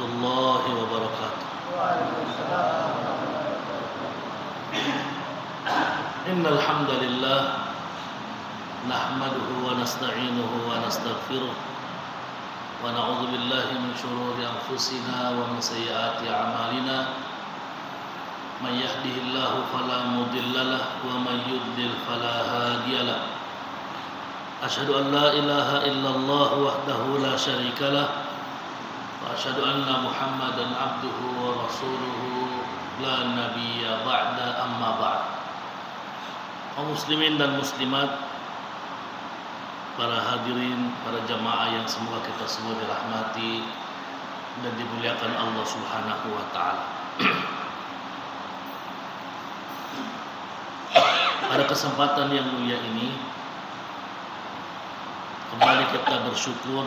warahmatullahi wabarakatuh. Innal hamdalillah nahmaduhu wa nasta'inuhu wa nastaghfiruh wa na'udzu billahi min shururi anfusina wa min sayyiati a'malina. Man yahdihillahu fala mudilla lahu wa man yudlil fala hadiya lahu. Asyhadu an la ilaha illallah wahdahu la syarika lah wa asyhadu anna Muhammadan abduhu wa rasuluhu la nabiyya ba'da, amma ba'd. Kaum muslimin dan muslimat, para hadirin, para jamaah yang semoga kita semua dirahmati dan dimuliakan Allah Subhanahu wa taala. Pada kesempatan yang mulia ini kembali kita bersyukur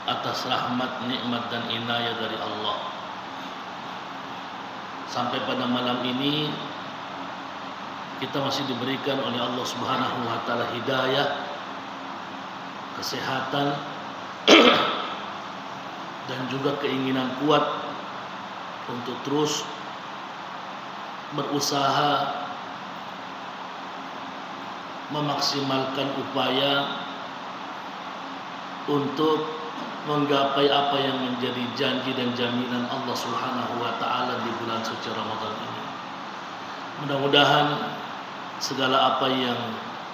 atas rahmat, nikmat dan inayah dari Allah. Sampai pada malam ini kita masih diberikan oleh Allah Subhanahu wa taala hidayah, kesehatan dan juga keinginan kuat untuk terus berusaha memaksimalkan upaya untuk menggapai apa yang menjadi janji dan jaminan Allah Subhanahu wa taala di bulan suci Ramadan ini. Mudah-mudahan segala apa yang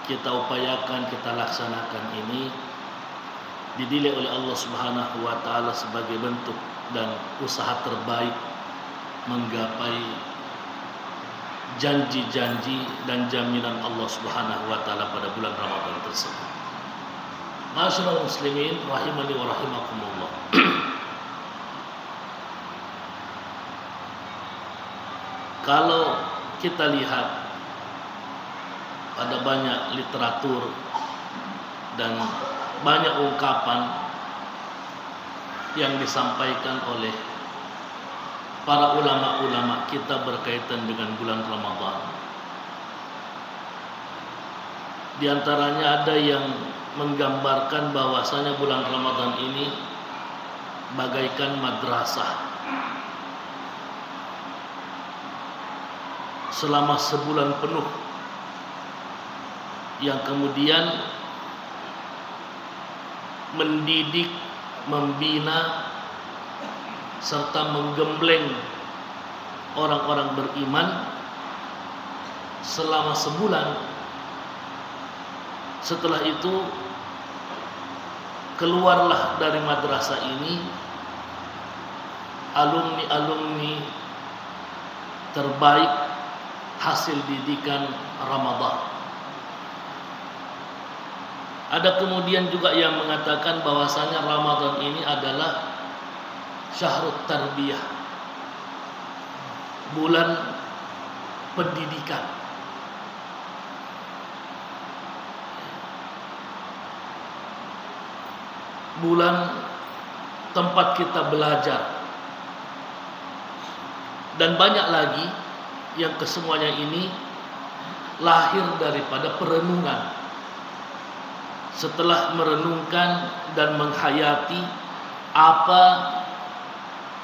kita upayakan, kita laksanakan ini dinilai oleh Allah Subhanahu wa taala sebagai bentuk dan usaha terbaik menggapai janji-janji dan jaminan Allah Subhanahu wa taala pada bulan Ramadan tersebut. Ma'asyiral muslimin rahimani wa rahimakumullah. Kalau kita lihat pada banyak literatur dan banyak ungkapan yang disampaikan oleh para ulama-ulama kita berkaitan dengan bulan Ramadan. Di antaranya ada yang menggambarkan bahwasanya bulan Ramadan ini bagaikan madrasah. Selama sebulan penuh yang kemudian mendidik, membina serta menggembleng orang-orang beriman selama sebulan. Setelah itu keluarlah dari madrasah ini alumni-alumni terbaik hasil didikan Ramadan. Ada kemudian juga yang mengatakan bahwasanya Ramadan ini adalah syahrut tarbiyah, bulan pendidikan. Bulan tempat kita belajar. Dan banyak lagi yang kesemuanya ini lahir daripada perenungan. Setelah merenungkan dan menghayati apa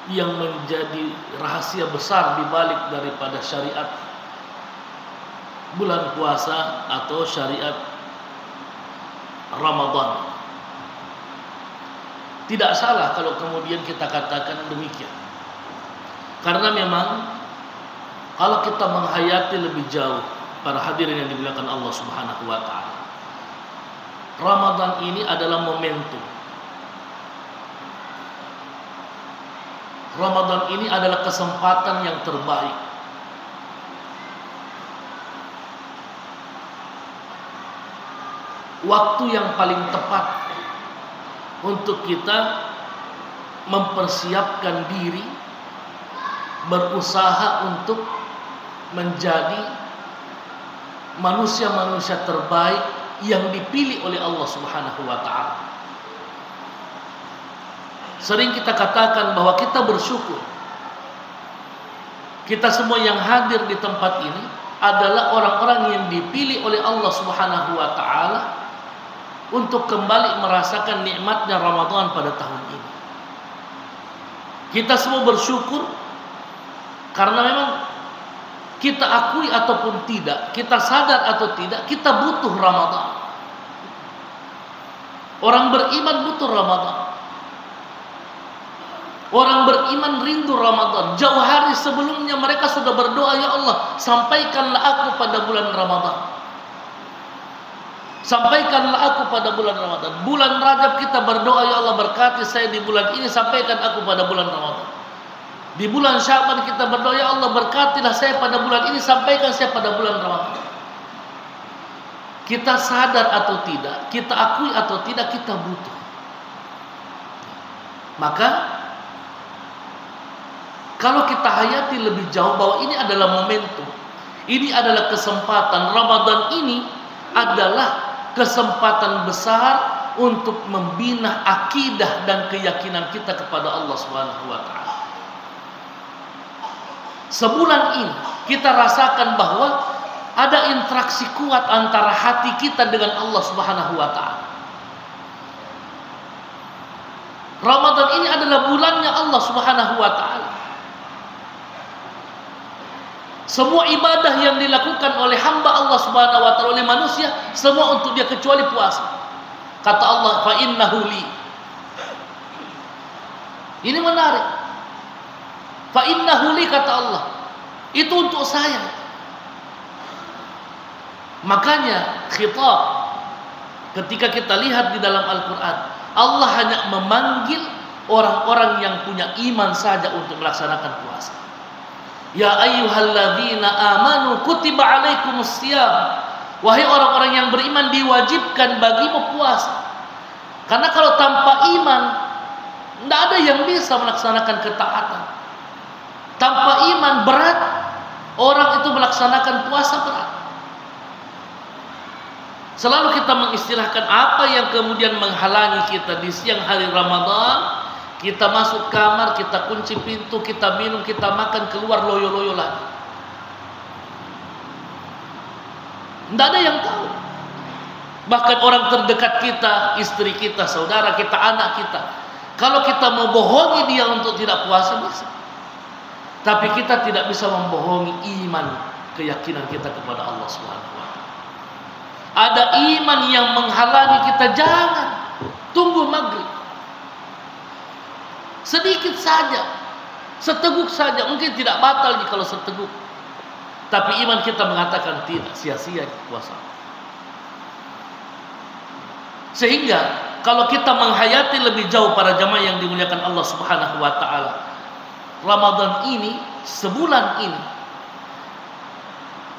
yang menjadi rahasia besar di balik daripada syariat bulan puasa atau syariat Ramadan. Tidak salah kalau kemudian kita katakan demikian. Karena memang kalau kita menghayati lebih jauh, para hadirin yang dimuliakan Allah Subhanahu wa taala, Ramadan ini adalah momentum. Ramadan ini adalah kesempatan yang terbaik. Waktu yang paling tepat untuk kita mempersiapkan diri, berusaha untuk menjadi manusia-manusia terbaik yang dipilih oleh Allah Subhanahu wa taala. Sering kita katakan bahwa kita bersyukur. Kita semua yang hadir di tempat ini adalah orang-orang yang dipilih oleh Allah Subhanahu wa taala untuk kembali merasakan nikmatnya Ramadan pada tahun ini. Kita semua bersyukur karena memang kita akui ataupun tidak, kita sadar atau tidak, kita butuh Ramadan. Orang beriman butuh Ramadan. Orang beriman rindu Ramadan. Jauh hari sebelumnya mereka sudah berdoa, ya Allah, sampaikanlah aku pada bulan Ramadan. Sampaikanlah aku pada bulan Ramadan. Bulan Rajab kita berdoa, ya Allah, berkati saya di bulan ini, sampaikan aku pada bulan Ramadan. Di bulan Syaban kita berdoa, ya Allah, berkatilah saya pada bulan ini, sampaikan saya pada bulan Ramadan. Kita sadar atau tidak, kita akui atau tidak, kita butuh. Maka kalau kita hayati lebih jauh bahwa ini adalah momentum, ini adalah kesempatan. Ramadan ini adalah kesempatan besar untuk membina akidah dan keyakinan kita kepada Allah Subhanahu wa taala. Sebulan ini kita rasakan bahwa ada interaksi kuat antara hati kita dengan Allah Subhanahu wa taala. Ramadan ini adalah bulannya Allah Subhanahu wa taala. Semua ibadah yang dilakukan oleh hamba Allah Subhanahu wa taala, oleh manusia, semua untuk dia kecuali puasa. Kata Allah, fa innahu li. Ini menarik. Fa innahu li, kata Allah. Itu untuk saya. Makanya khitab ketika kita lihat di dalam Al-Quran, Allah hanya memanggil orang-orang yang punya iman saja untuk melaksanakan puasa. Ya ayyuhalladzina amanu kutiba alaikumus syiyam. Wahai orang-orang yang beriman, diwajibkan bagimu puasa. Karena kalau tanpa iman, tidak ada yang bisa melaksanakan ketaatan. Tanpa iman berat, orang itu melaksanakan puasa berat. Selalu kita mengistilahkan apa yang kemudian menghalangi kita di siang hari Ramadan. Kita masuk kamar, kita kunci pintu, kita minum, kita makan, keluar loyo-loyo lagi. Tidak ada yang tahu. Bahkan orang terdekat kita, istri kita, saudara kita, anak kita, kalau kita mau bohongi dia untuk tidak puasa, bisa. Tapi kita tidak bisa membohongi iman, keyakinan kita kepada Allah Subhanahu wa taala. Ada iman yang menghalangi kita, jangan tunggu maghrib. Sedikit saja, seteguk saja, mungkin tidak batal kalau seteguk. Tapi iman kita mengatakan tidak, sia-sia puasa. Sehingga kalau kita menghayati lebih jauh para jamaah yang dimuliakan Allah Subhanahu wa taala, Ramadan ini, sebulan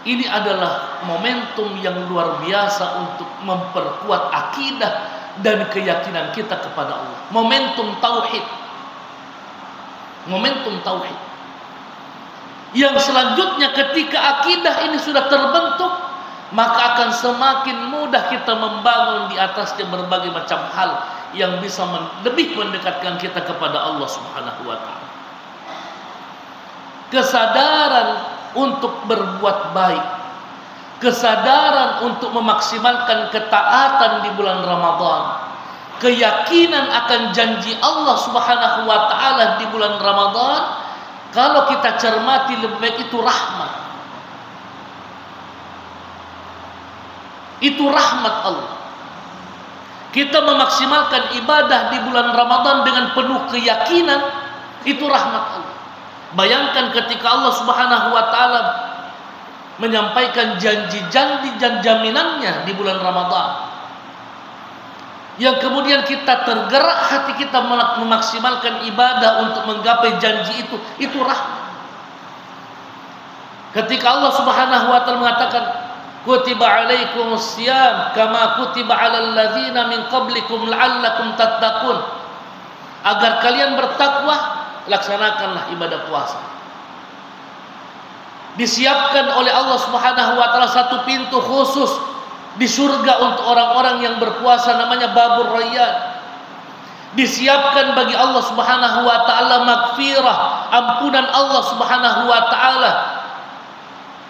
ini adalah momentum yang luar biasa untuk memperkuat akidah dan keyakinan kita kepada Allah. Momentum tauhid. Momentum tauhid. Yang selanjutnya ketika akidah ini sudah terbentuk, maka akan semakin mudah kita membangun di atasnya berbagai macam hal yang bisa lebih mendekatkan kita kepada Allah Subhanahu wa taala. Kesadaran untuk berbuat baik, kesadaran untuk memaksimalkan ketaatan di bulan Ramadan, keyakinan akan janji Allah Subhanahu wa taala di bulan Ramadan, kalau kita cermati lebih baik, itu rahmat. Itu rahmat Allah. Kita memaksimalkan ibadah di bulan Ramadan dengan penuh keyakinan, itu rahmat Allah. Bayangkan ketika Allah Subhanahu wa taala menyampaikan janji-janji dan jaminannya di bulan Ramadan, yang kemudian kita tergerak hati kita memaksimalkan ibadah untuk menggapai janji itu rahmat. Ketika Allah Subhanahu wa taala mengatakan, kutiba alaikumus syiyam kama kutiba alal ladzina min qablikum la'allakum tattaqun. Agar kalian bertakwa, laksanakanlah ibadah puasa. Disiapkan oleh Allah Subhanahu wa taala satu pintu khusus di surga untuk orang-orang yang berpuasa, namanya Babur Rayyan. Disiapkan bagi Allah Subhanahu wa taala magfirah, ampunan Allah Subhanahu wa taala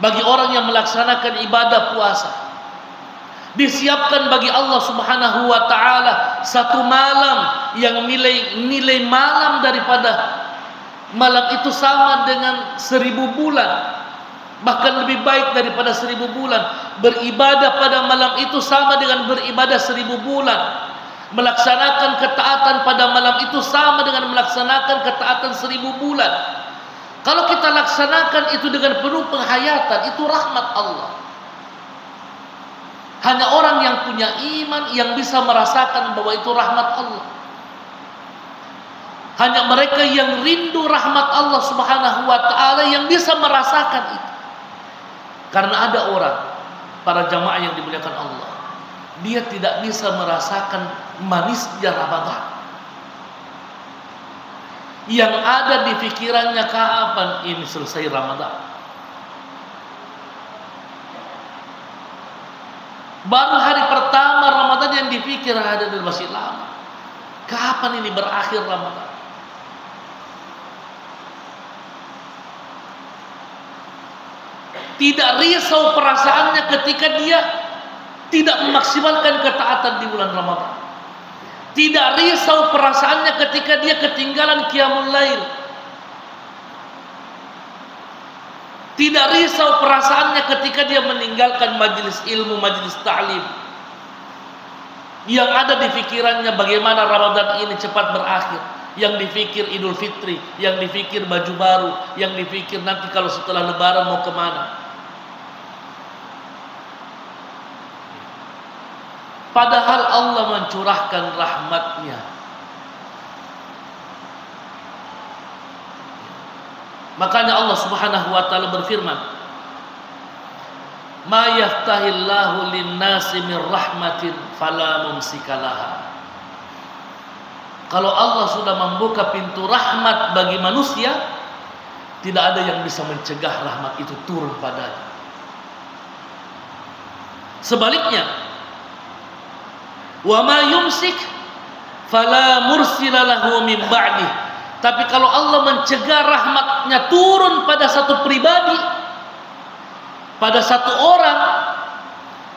bagi orang yang melaksanakan ibadah puasa. Disiapkan bagi Allah Subhanahu wa taala satu malam yang nilai malam daripada Malam itu sama dengan 1000 bulan, bahkan lebih baik daripada 1000 bulan. Beribadah pada malam itu sama dengan beribadah 1000 bulan. Melaksanakan ketaatan pada malam itu sama dengan melaksanakan ketaatan 1000 bulan. Kalau kita laksanakan itu dengan penuh penghayatan, itu rahmat Allah. Hanya orang yang punya iman yang bisa merasakan bahwa itu rahmat Allah. Hanya mereka yang rindu rahmat Allah Subhanahu wa ta'ala yang bisa merasakan itu. Karena ada orang, para jamaah yang dimuliakan Allah, dia tidak bisa merasakan manisnya Ramadan. Yang ada di pikirannya, kapan ini selesai Ramadan. Baru hari pertama Ramadan yang dipikir ada dan masih lama. Kapan ini berakhir Ramadan? Tidak risau perasaannya ketika dia tidak memaksimalkan ketaatan di bulan Ramadan. Tidak risau perasaannya ketika dia ketinggalan qiyamul lail. Tidak risau perasaannya ketika dia meninggalkan majelis ilmu, majelis ta'lim. Yang ada di pikirannya bagaimana Ramadan ini cepat berakhir. Yang dipikir Idul Fitri, yang dipikir baju baru, yang dipikir nanti kalau setelah Lebaran mau kemana. Padahal Allah mencurahkan rahmatnya. Makanya Allah Subhanahu wa ta'ala berfirman, "Ma yaftahillahu lin-nasi min rahmatin fala mumsikalaha." Kalau Allah sudah membuka pintu rahmat bagi manusia, tidak ada yang bisa mencegah rahmat itu turun padanya. Sebaliknya, wa ma yumsik fala mursila lahu min ba'dih. Tapi kalau Allah mencegah rahmatnya turun pada satu pribadi, pada satu orang,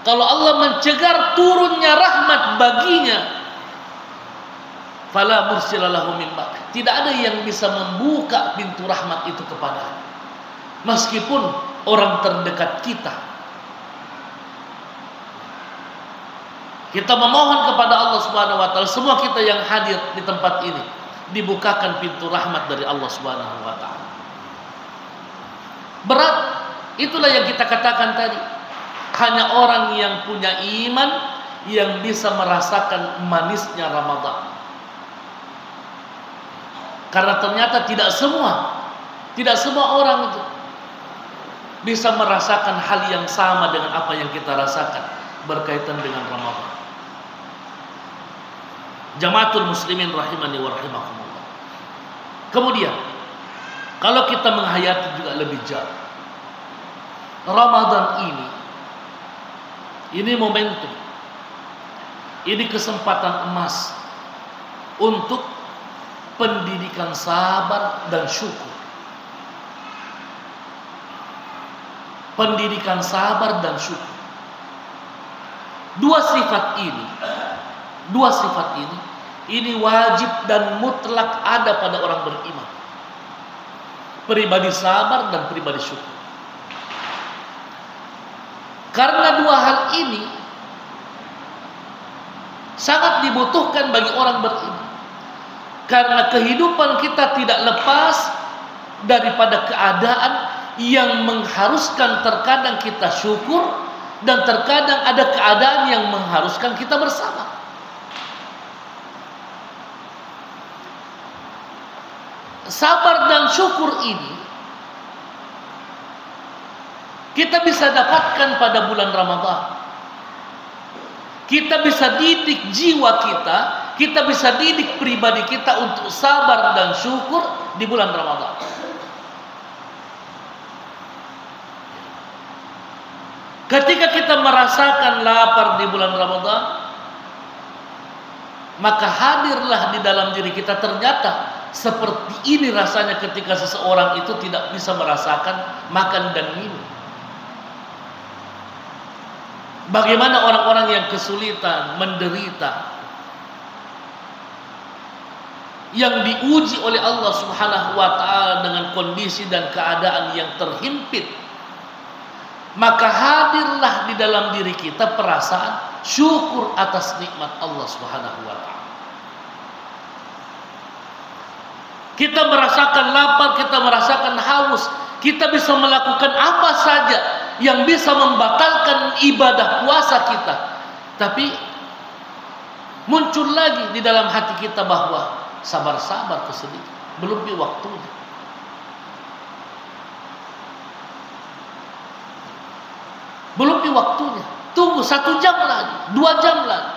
kalau Allah mencegah turunnya rahmat baginya, fala mursila lahu min ba'dih. Tidak ada yang bisa membuka pintu rahmat itu kepadanya. Meskipun orang terdekat kita. Kita memohon kepada Allah Subhanahu wa ta'ala, semua kita yang hadir di tempat ini, dibukakan pintu rahmat dari Allah Subhanahu wa ta'ala. Berat, itulah yang kita katakan tadi. Hanya orang yang punya iman yang bisa merasakan manisnya Ramadan. Karena ternyata tidak semua orang itu bisa merasakan hal yang sama dengan apa yang kita rasakan berkaitan dengan Ramadan. Jamaatul muslimin rahimani wa rahimakumullah. Kemudian, kalau kita menghayati juga lebih jauh, Ramadan ini momentum, ini kesempatan emas untuk pendidikan sabar dan syukur. Pendidikan sabar dan syukur. Dua sifat ini wajib dan mutlak ada pada orang beriman. Pribadi sabar dan pribadi syukur. Karena dua hal ini sangat dibutuhkan bagi orang beriman. Karena kehidupan kita tidak lepas daripada keadaan yang mengharuskan terkadang kita syukur dan terkadang ada keadaan yang mengharuskan kita bersabar. Sabar dan syukur ini kita bisa dapatkan pada bulan Ramadan. Kita bisa didik jiwa kita bisa didik pribadi kita untuk sabar dan syukur di bulan Ramadan. Ketika kita merasakan lapar di bulan Ramadan, maka hadirlah di dalam diri kita ternyata seperti ini rasanya ketika seseorang itu tidak bisa merasakan makan dan minum. Bagaimana orang-orang yang kesulitan, menderita, yang diuji oleh Allah Subhanahu wa taala dengan kondisi dan keadaan yang terhimpit, maka hadirlah di dalam diri kita perasaan syukur atas nikmat Allah Subhanahu wa taala. Kita merasakan lapar, kita merasakan haus, kita bisa melakukan apa saja yang bisa membatalkan ibadah puasa kita. Tapi muncul lagi di dalam hati kita bahwa sabar-sabar kesedih, belum di waktunya. Belum di waktunya. Tunggu 1 jam lagi, 2 jam lagi,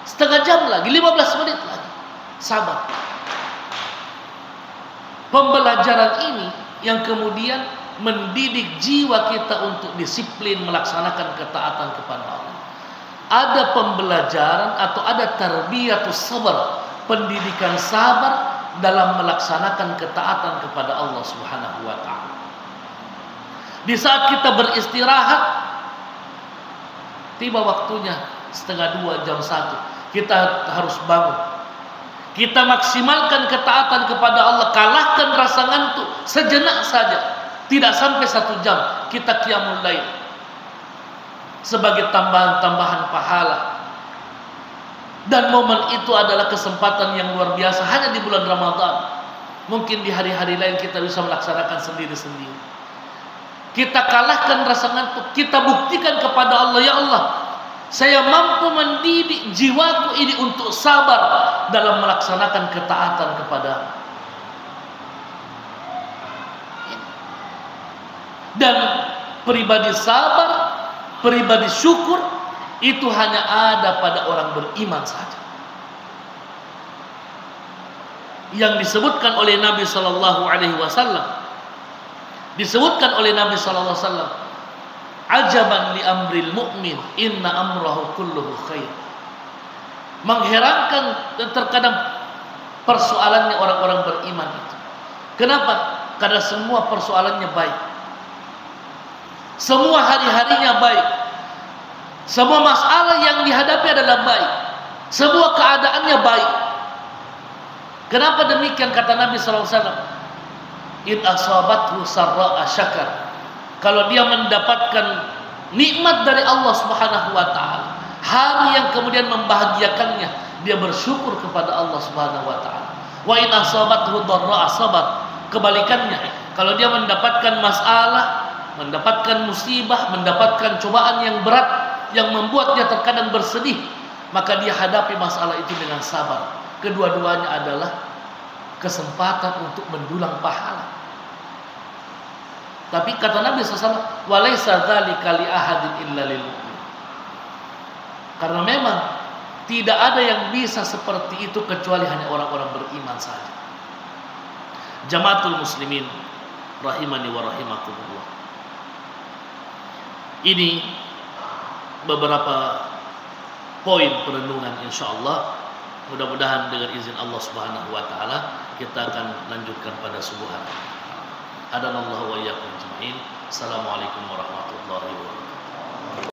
setengah jam lagi, 15 menit lagi. Sabar. Pembelajaran ini yang kemudian mendidik jiwa kita untuk disiplin melaksanakan ketaatan kepada Allah. Ada pembelajaran atau ada tarbiyatus sabar, pendidikan sabar dalam melaksanakan ketaatan kepada Allah Subhanahu wa taala. Di saat kita beristirahat, tiba waktunya setengah 2, jam 1, kita harus bangun. Kita maksimalkan ketaatan kepada Allah, kalahkan rasa ngantuk sejenak saja, tidak sampai 1 jam kita qiyamul lail sebagai tambahan-tambahan pahala. Dan momen itu adalah kesempatan yang luar biasa hanya di bulan Ramadan. Mungkin di hari-hari lain kita bisa melaksanakan sendiri-sendiri. Kita kalahkan rasa ngantuk, kita buktikan kepada Allah, ya Allah, saya mampu mendidik jiwaku ini untuk sabar dalam melaksanakan ketaatan kepada-Mu. Dan pribadi sabar, pribadi syukur itu hanya ada pada orang beriman saja. Yang disebutkan oleh Nabi sallallahu alaihi wasallam, disebutkan oleh Nabi sallallahu alaihi wasallam, ajaban li amril mu'min inna amrahu kulluhu khair. Mengherankan dan terkadang persoalannya orang-orang beriman itu. Kenapa? Karena semua persoalannya baik, semua hari-harinya baik, semua masalah yang dihadapi adalah baik, semua keadaannya baik. Kenapa demikian? Kata Nabi sallallahu alaihi wasallam, in asabathu sarra'a syakar. Kalau dia mendapatkan nikmat dari Allah Subhanahu wa taala, hari yang kemudian membahagiakannya, dia bersyukur kepada Allah Subhanahu wa taala. Wa in asabathu dharra'a sabar. Kebalikannya, kalau dia mendapatkan masalah, mendapatkan musibah, mendapatkan cobaan yang berat yang membuat dia terkadang bersedih, maka dia hadapi masalah itu dengan sabar. Kedua-duanya adalah kesempatan untuk mendulang pahala. Tapi kata Nabi SAW, walaisa dzalika li ahadin illa lil mu'min. Karena memang tidak ada yang bisa seperti itu kecuali hanya orang-orang beriman saja. Jamaatul muslimin rahimani wa rahimakumullah. Ini beberapa poin perenungan insyaallah. Mudah-mudahan dengan izin Allah Subhanahu wa taala kita akan lanjutkan pada subuh hari. Hadanallahu wa iyyakum ajma'in. Assalamualaikum warahmatullahi wabarakatuh.